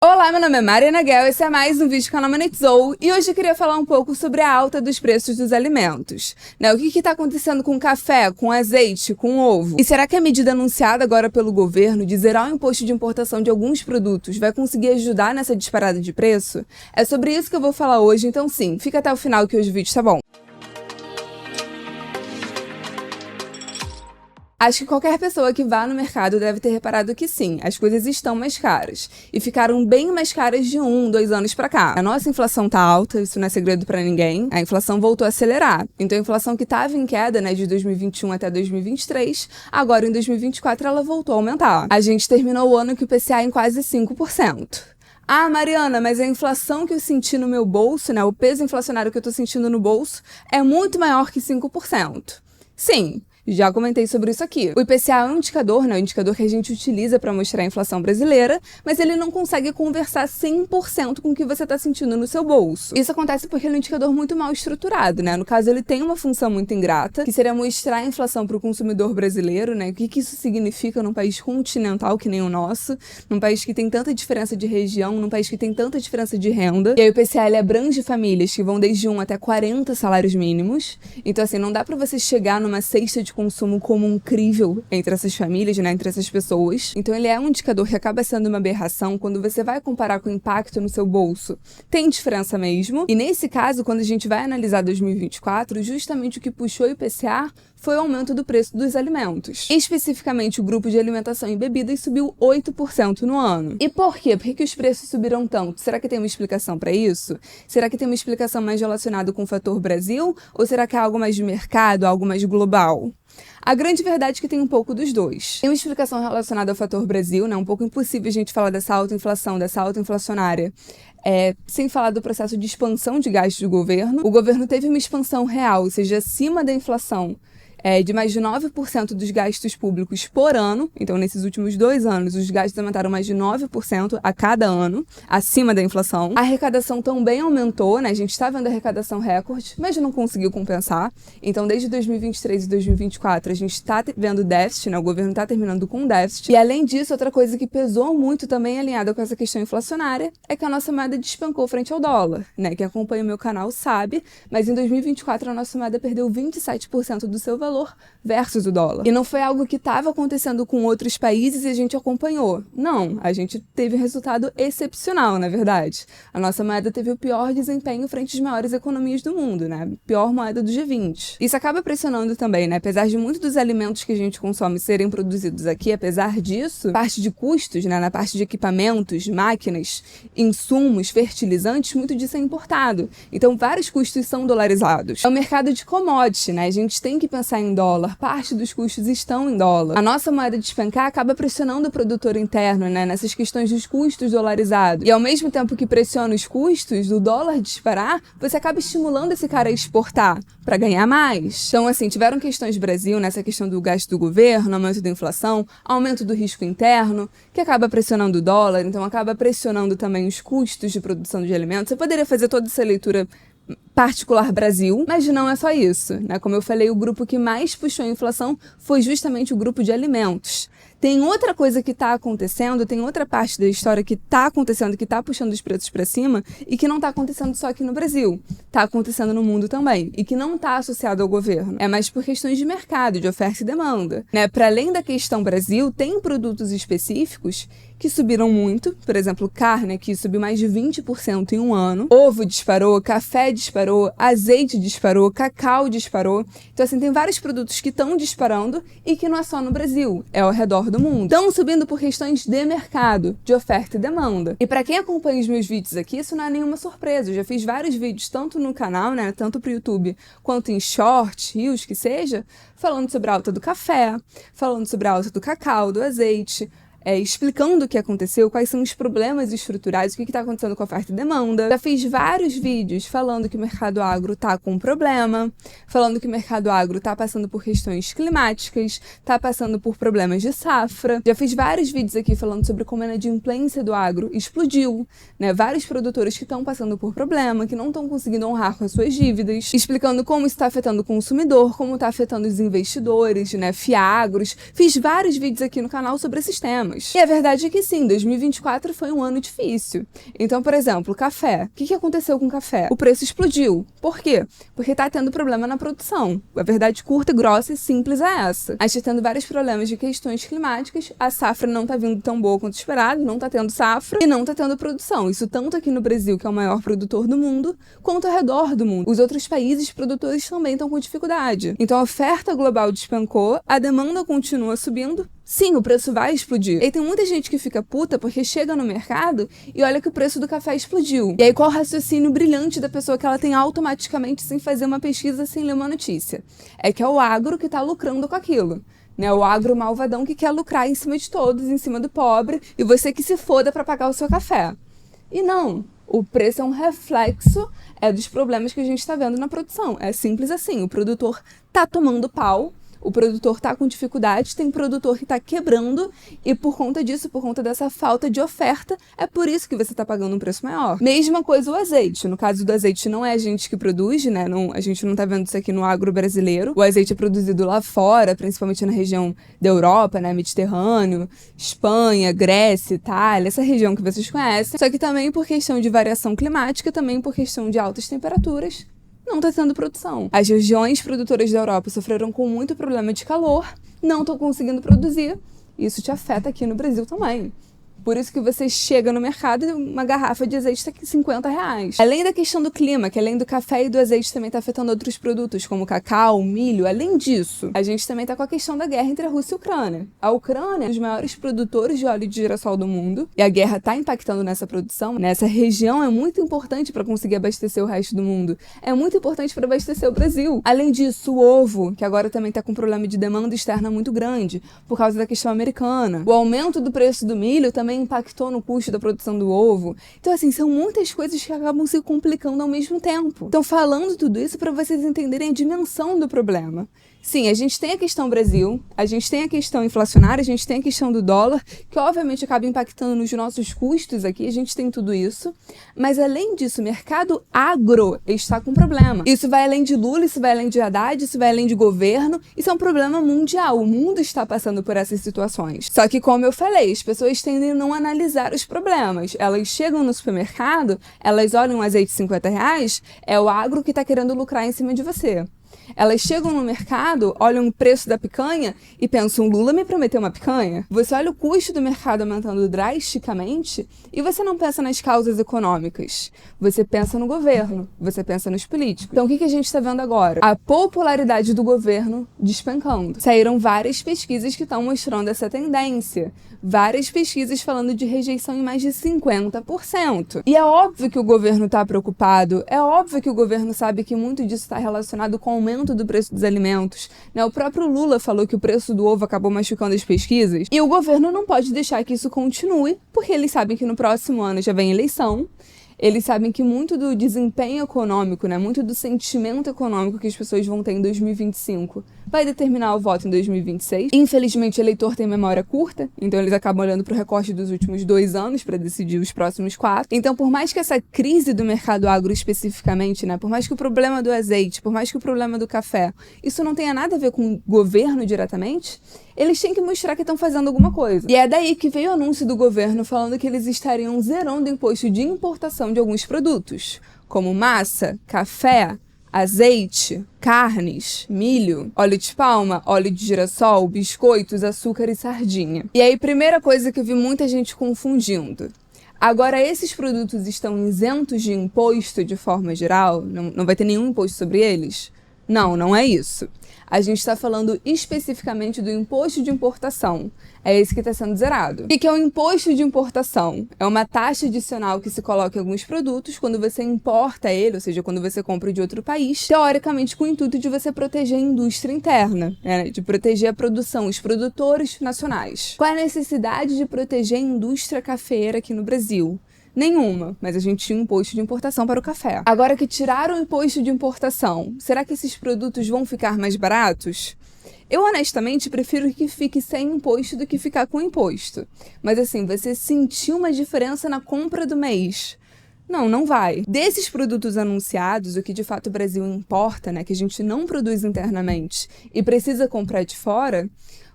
Olá, meu nome é Mariana Guel, esse é mais um vídeo do canal Monetizou e hoje eu queria falar um pouco sobre a alta dos preços dos alimentos. O que está acontecendo com o café, com azeite, com ovo? E será que a medida anunciada agora pelo governo de zerar o imposto de importação de alguns produtos vai conseguir ajudar nessa disparada de preço? É sobre isso que eu vou falar hoje, então sim, fica até o final que hoje o vídeo tá bom. Acho que qualquer pessoa que vá no mercado deve ter reparado que sim, as coisas estão mais caras. E ficaram bem mais caras de 2 anos pra cá. A nossa inflação tá alta, isso não é segredo pra ninguém. A inflação voltou a acelerar. Então a inflação que tava em queda, de 2021 até 2023, agora em 2024 ela voltou a aumentar. A gente terminou o ano com o IPCA em quase 5%. Ah, Mariana, mas a inflação que eu senti no meu bolso, o peso inflacionário que eu tô sentindo no bolso, é muito maior que 5%. Sim. Já comentei sobre isso aqui. O IPCA é um indicador, o indicador que a gente utiliza para mostrar a inflação brasileira, mas ele não consegue conversar 100% com o que você está sentindo no seu bolso. Isso acontece porque ele é um indicador muito mal estruturado, No caso, ele tem uma função muito ingrata, que seria mostrar a inflação para o consumidor brasileiro, O que isso significa num país continental que nem o nosso, num país que tem tanta diferença de região, num país que tem tanta diferença de renda. E aí o IPCA, ele abrange famílias que vão desde 1 até 40 salários mínimos. Então, assim, não dá para você chegar numa cesta de consumo como incrível entre essas famílias, entre essas pessoas. Então ele é um indicador que acaba sendo uma aberração quando você vai comparar com o impacto no seu bolso. Tem diferença mesmo. E nesse caso, quando a gente vai analisar 2024, justamente o que puxou o IPCA foi o aumento do preço dos alimentos. Especificamente, o grupo de alimentação e bebidas subiu 8% no ano. E por quê? Por que os preços subiram tanto? Será que tem uma explicação para isso? Será que tem uma explicação mais relacionada com o fator Brasil? Ou será que é algo mais de mercado, algo mais global? A grande verdade é que tem um pouco dos dois. Tem uma explicação relacionada ao fator Brasil, um pouco impossível a gente falar dessa alta inflação, dessa alta inflacionária, sem falar do processo de expansão de gastos do governo. O governo teve uma expansão real, ou seja, acima da inflação, de mais de 9% dos gastos públicos por ano. Então, nesses últimos 2 anos, os gastos aumentaram mais de 9% a cada ano, acima da inflação. A arrecadação também aumentou, A gente está vendo a arrecadação recorde, mas não conseguiu compensar. Então, desde 2023 e 2024, a gente está vendo déficit, O governo está terminando com déficit. E, além disso, outra coisa que pesou muito também alinhada com essa questão inflacionária é que a nossa moeda despencou frente ao dólar, Quem acompanha o meu canal sabe, mas em 2024 a nossa moeda perdeu 27% do seu valor versus o dólar. E não foi algo que estava acontecendo com outros países e a gente acompanhou. Não, a gente teve um resultado excepcional, na verdade. A nossa moeda teve o pior desempenho frente às maiores economias do mundo, Pior moeda do G20. Isso acaba pressionando também, Apesar de muitos dos alimentos que a gente consome serem produzidos aqui, apesar disso, parte de custos, na parte de equipamentos, máquinas, insumos, fertilizantes, muito disso é importado. Então, vários custos são dolarizados. É um mercado de commodity, A gente tem que pensar em dólar, parte dos custos estão em dólar. A nossa moeda despencar acaba pressionando o produtor interno, nessas questões dos custos dolarizados. E ao mesmo tempo que pressiona os custos do dólar disparar, você acaba estimulando esse cara a exportar para ganhar mais. Então, assim, tiveram questões do Brasil nessa questão do gasto do governo, aumento da inflação, aumento do risco interno, que acaba pressionando o dólar, então acaba pressionando também os custos de produção de alimentos. Você poderia fazer toda essa leitura particular Brasil, mas não é só isso, Como eu falei, o grupo que mais puxou a inflação foi justamente o grupo de alimentos. Tem outra coisa que está acontecendo, tem outra parte da história que está acontecendo, que está puxando os preços para cima e que não está acontecendo só aqui no Brasil. Está acontecendo no mundo também e que não está associado ao governo. É mais por questões de mercado, de oferta e demanda. Para além da questão Brasil, tem produtos específicos que subiram muito. Por exemplo, carne aqui subiu mais de 20% em um ano. Ovo disparou, café disparou, azeite disparou, cacau disparou. Então, assim, tem vários produtos que estão disparando e que não é só no Brasil, é ao redor do mundo. Estão subindo por questões de mercado, de oferta e demanda. E para quem acompanha os meus vídeos aqui, isso não é nenhuma surpresa. Eu já fiz vários vídeos, tanto no canal, tanto pro YouTube, quanto em shorts, reels, que seja, falando sobre a alta do café, falando sobre a alta do cacau, do azeite, explicando o que aconteceu, quais são os problemas estruturais, o que está acontecendo com a oferta e demanda. Já fiz vários vídeos falando que o mercado agro está com um problema, falando que o mercado agro está passando por questões climáticas, está passando por problemas de safra. Já fiz vários vídeos aqui falando sobre como a inadimplência do agro explodiu, Vários produtores que estão passando por problema, que não estão conseguindo honrar com as suas dívidas, explicando como isso está afetando o consumidor, como está afetando os investidores, Fiagros. Fiz vários vídeos aqui no canal sobre esses temas. problemas. E a verdade é que sim, 2024 foi um ano difícil. Então, por exemplo, café. O que aconteceu com o café? O preço explodiu. Por quê? Porque tá tendo problema na produção. A verdade curta, grossa e simples é essa. A gente tá tendo vários problemas de questões climáticas, a safra não tá vindo tão boa quanto esperado, não tá tendo safra e não tá tendo produção. Isso tanto aqui no Brasil, que é o maior produtor do mundo, quanto ao redor do mundo. Os outros países produtores também estão com dificuldade. Então a oferta global despencou, a demanda continua subindo. Sim, o preço vai explodir. E aí tem muita gente que fica puta porque chega no mercado e olha que o preço do café explodiu. E aí qual o raciocínio brilhante da pessoa que ela tem automaticamente sem fazer uma pesquisa, sem ler uma notícia? É que é o agro que tá lucrando com aquilo. Né, o agro malvadão que quer lucrar em cima de todos, em cima do pobre, e você que se foda para pagar o seu café. E não, o preço é um reflexo dos problemas que a gente está vendo na produção. É simples assim, o produtor tá tomando pau, o produtor tá com dificuldade, tem produtor que tá quebrando e por conta disso, por conta dessa falta de oferta, é por isso que você tá pagando um preço maior. Mesma coisa o azeite. No caso do azeite, não é a gente que produz, né? Não, a gente não tá vendo isso aqui no agro brasileiro. O azeite é produzido lá fora, principalmente na região da Europa, né? Mediterrâneo, Espanha, Grécia, Itália, essa região que vocês conhecem. Só que também por questão de variação climática, também por questão de altas temperaturas, não está tendo produção. As regiões produtoras da Europa sofreram com muito problema de calor, não estão conseguindo produzir. Isso te afeta aqui no Brasil também. Por isso que você chega no mercado e uma garrafa de azeite está aqui R$50. Além da questão do clima, que além do café e do azeite também está afetando outros produtos, como cacau, milho. Além disso, a gente também está com a questão da guerra entre a Rússia e a Ucrânia. A Ucrânia é um dos maiores produtores de óleo de girassol do mundo e a guerra está impactando nessa produção. Nessa região é muito importante para conseguir abastecer o resto do mundo. É muito importante para abastecer o Brasil. Além disso, o ovo, que agora também está com um problema de demanda externa muito grande por causa da questão americana. O aumento do preço do milho também impactou no custo da produção do ovo. Então, assim, são muitas coisas que acabam se complicando ao mesmo tempo. Então, falando tudo isso para vocês entenderem a dimensão do problema. Sim, a gente tem a questão Brasil, a gente tem a questão inflacionária, a gente tem a questão do dólar, que obviamente acaba impactando nos nossos custos aqui, a gente tem tudo isso. Mas além disso, o mercado agro está com problema. Isso vai além de Lula, isso vai além de Haddad, isso vai além de governo, isso é um problema mundial. O mundo está passando por essas situações. Só que, como eu falei, as pessoas tendem a não analisar os problemas. Elas chegam no supermercado, elas olham um azeite de R$50, é o agro que está querendo lucrar em cima de você. Elas chegam no mercado, olham o preço da picanha e pensam, Lula me prometeu uma picanha? Você olha o custo do mercado aumentando drasticamente e você não pensa nas causas econômicas. Você pensa no governo, você pensa nos políticos. Então o que a gente está vendo agora? A popularidade do governo despencando. Saíram várias pesquisas que estão mostrando essa tendência. Várias pesquisas falando de rejeição em mais de 50%. E é óbvio que o governo está preocupado, é óbvio que o governo sabe que muito disso está relacionado com o aumento do preço dos alimentos. Né? O próprio Lula falou que o preço do ovo acabou machucando as pesquisas. E o governo não pode deixar que isso continue, porque eles sabem que no próximo ano já vem eleição. Eles sabem que muito do desempenho econômico, né, muito do sentimento econômico que as pessoas vão ter em 2025 vai determinar o voto em 2026. Infelizmente, o eleitor tem memória curta, então eles acabam olhando para o recorte dos últimos 2 anos para decidir os próximos 4. Então, por mais que essa crise do mercado agro especificamente, né, por mais que o problema do azeite, por mais que o problema do café, isso não tenha nada a ver com o governo diretamente, eles têm que mostrar que estão fazendo alguma coisa. E é daí que veio o anúncio do governo falando que eles estariam zerando o imposto de importação de alguns produtos, como massa, café, azeite, carnes, milho, óleo de palma, óleo de girassol, biscoitos, açúcar e sardinha. E aí, primeira coisa que eu vi muita gente confundindo. Agora, esses produtos estão isentos de imposto de forma geral? Não vai ter nenhum imposto sobre eles? Não, não é isso. A gente está falando especificamente do imposto de importação. É esse que está sendo zerado. O que é o imposto de importação? É uma taxa adicional que se coloca em alguns produtos quando você importa ele, ou seja, quando você compra de outro país, teoricamente com o intuito de você proteger a indústria interna, né? De proteger a produção, os produtores nacionais. Qual é a necessidade de proteger a indústria cafeeira aqui no Brasil? Nenhuma, mas a gente tinha um imposto de importação para o café. Agora que tiraram o imposto de importação, será que esses produtos vão ficar mais baratos? Eu, honestamente, prefiro que fique sem imposto do que ficar com imposto. Mas assim, você sentiu uma diferença na compra do mês? Não, não vai. Desses produtos anunciados, o que de fato o Brasil importa, né, que a gente não produz internamente e precisa comprar de fora,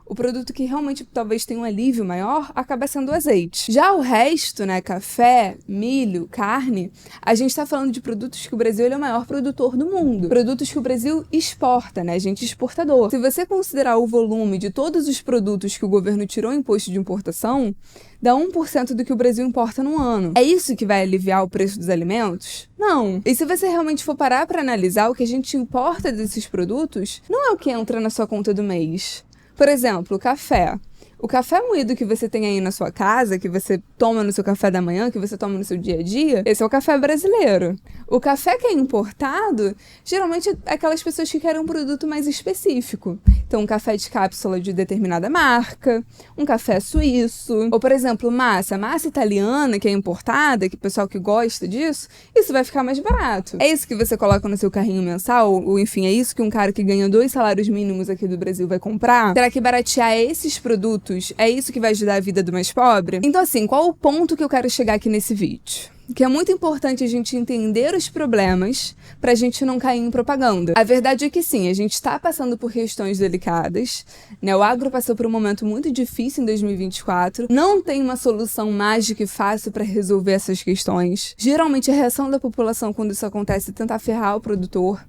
o produto que realmente talvez tenha um alívio maior acaba sendo o azeite. Já o resto, né, café, milho, carne, a gente está falando de produtos que o Brasil ele é o maior produtor do mundo. Produtos que o Brasil exporta, né, a gente é exportador. Se você considerar o volume de todos os produtos que o governo tirou imposto de importação, dá 1% do que o Brasil importa no ano. É isso que vai aliviar o preço dos alimentos? Não. E se você realmente for parar para analisar, o que a gente importa desses produtos não é o que entra na sua conta do mês. Por exemplo, o café. O café moído que você tem aí na sua casa, que você toma no seu café da manhã, que você toma no seu dia a dia, esse é o café brasileiro. O café que é importado, geralmente é aquelas pessoas que querem um produto mais específico. Então, um café de cápsula de determinada marca, um café suíço, ou, por exemplo, massa italiana que é importada, que o pessoal que gosta disso, isso vai ficar mais barato. É isso que você coloca no seu carrinho mensal, ou enfim, é isso que um cara que ganha 2 salários mínimos aqui do Brasil vai comprar? Será que baratear esses produtos é isso que vai ajudar a vida do mais pobre? Então, assim, qual o ponto que eu quero chegar aqui nesse vídeo? Que é muito importante a gente entender os problemas pra gente não cair em propaganda. A verdade é que sim, a gente está passando por questões delicadas, né? O agro passou por um momento muito difícil em 2024, não tem uma solução mágica e fácil para resolver essas questões. Geralmente a reação da população quando isso acontece é tentar ferrar o produtor.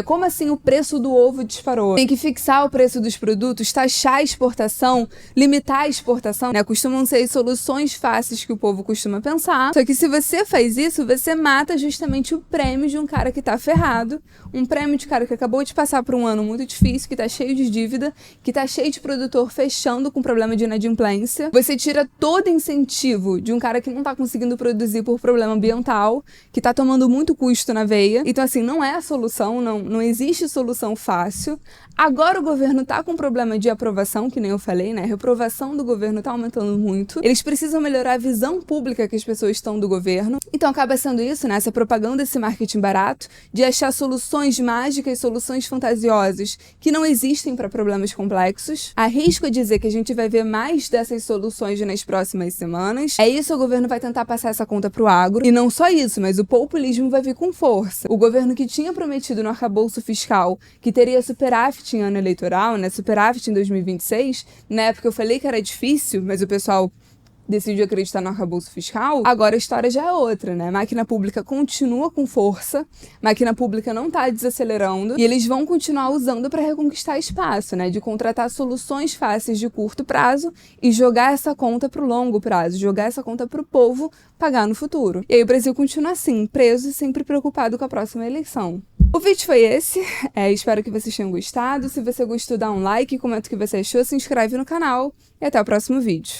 Como assim o preço do ovo disparou? Tem que fixar o preço dos produtos, taxar a exportação, limitar a exportação, costumam ser soluções fáceis que o povo costuma pensar. Só que se você faz isso, você mata justamente o prêmio de um cara que tá ferrado, um prêmio de cara que acabou de passar por um ano muito difícil, que tá cheio de dívida, que tá cheio de produtor fechando com problema de inadimplência. Você tira todo incentivo de um cara que não tá conseguindo produzir por problema ambiental, que tá tomando muito custo na veia. Então, assim, não é a solução, não existe solução fácil. Agora o governo tá com problema de aprovação, que nem eu falei, né? A reprovação do governo tá aumentando muito. Eles precisam melhorar a visão pública que as pessoas estão do governo. Então acaba sendo isso, né? Essa propaganda, esse marketing barato, de achar soluções mágicas, soluções fantasiosas que não existem para problemas complexos. Arrisco a dizer que a gente vai ver mais dessas soluções nas próximas semanas. É isso, o governo vai tentar passar essa conta pro agro. E não só isso, mas o populismo vai vir com força. O governo que tinha prometido no arcabouço fiscal que teria superávit em ano eleitoral, né? Superávit em 2026, na época eu falei que era difícil, mas o pessoal decidiu acreditar no arcabouço fiscal. Agora a história já é outra, né? A máquina pública continua com força, a máquina pública não tá desacelerando e eles vão continuar usando para reconquistar espaço, né? De contratar soluções fáceis de curto prazo e jogar essa conta pro longo prazo, jogar essa conta pro povo pagar no futuro. E aí o Brasil continua assim, preso e sempre preocupado com a próxima eleição. O vídeo foi esse, espero que vocês tenham gostado. Se você gostou, dá um like, comenta o que você achou, se inscreve no canal e até o próximo vídeo.